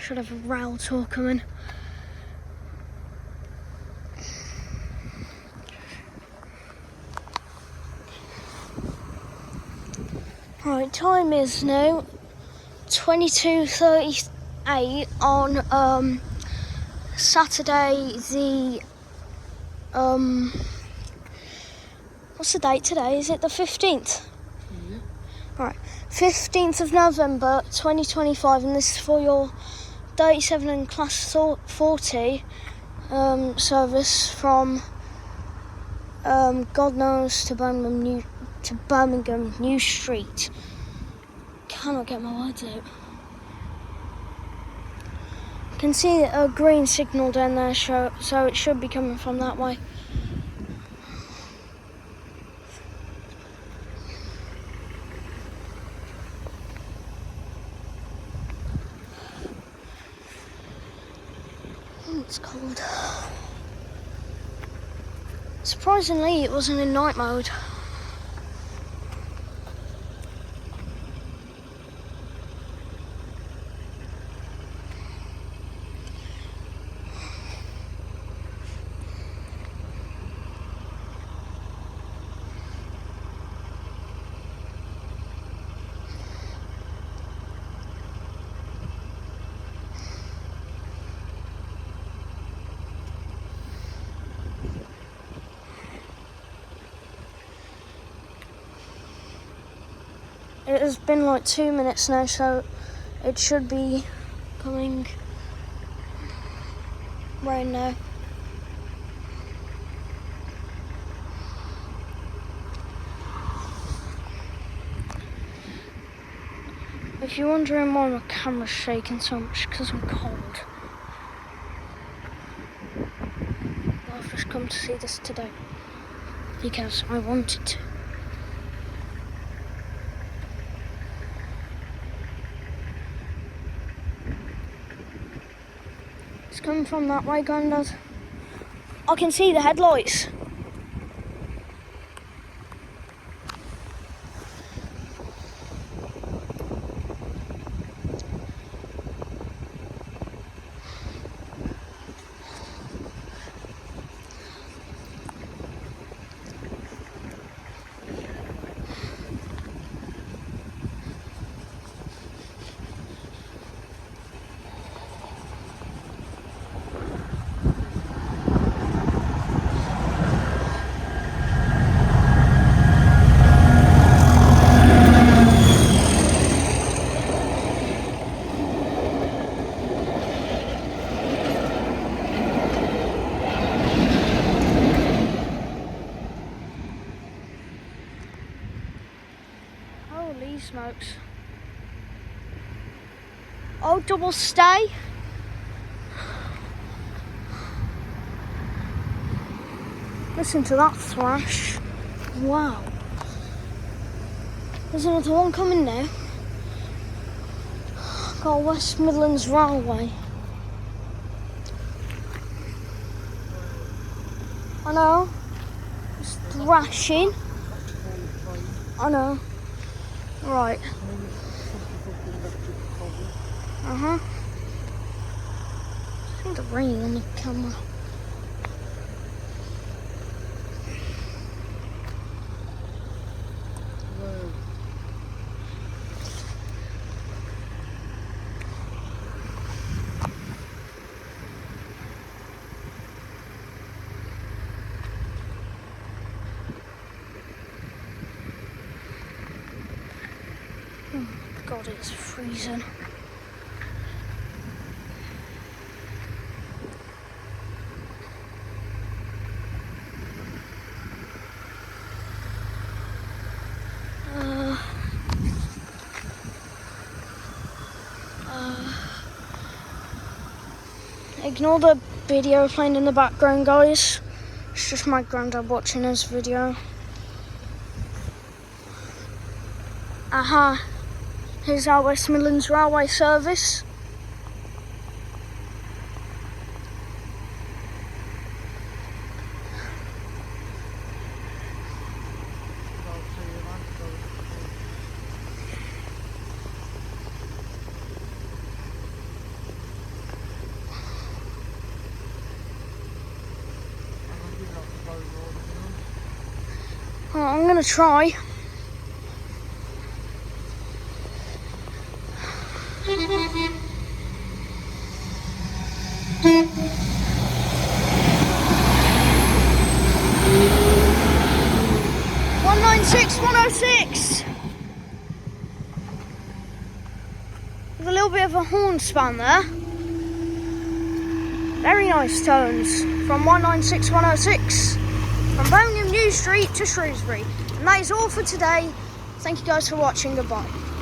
Should have a Railtour coming. Right, time is now 22:38 on Saturday the what's the date today? Is it the 15th? Yeah. Right, 15th of November 2025, and this is for your 37 and class 40 service from God knows to Birmingham New Street. Cannot get my words out. I can see a green signal down there, so it should be coming from that way. Oh, it's cold. Surprisingly, it wasn't in night mode. It has been like 2 minutes now, so it should be coming right now. If you're wondering why my camera's shaking so much, because I'm cold. I've just come to see this today because I wanted to. It's coming from that way, Grandad. I can see the headlights. Holy smokes. Oh, double stay. Listen to that thrash. Wow. There's another one coming now. Got West Midlands Railway. I know. It's thrashing. I know. Right. I think the rain on the camera. Oh God, it's freezing. Ignore the video playing in the background, guys. It's just my granddad watching his video. Here's our West Midlands Railway service. Oh, I'm going to try. .196, with a little bit of a horn span there. Very nice tones from 196 106 from Birmingham New Street to Shrewsbury. And that is all for today. Thank you guys for watching. Goodbye.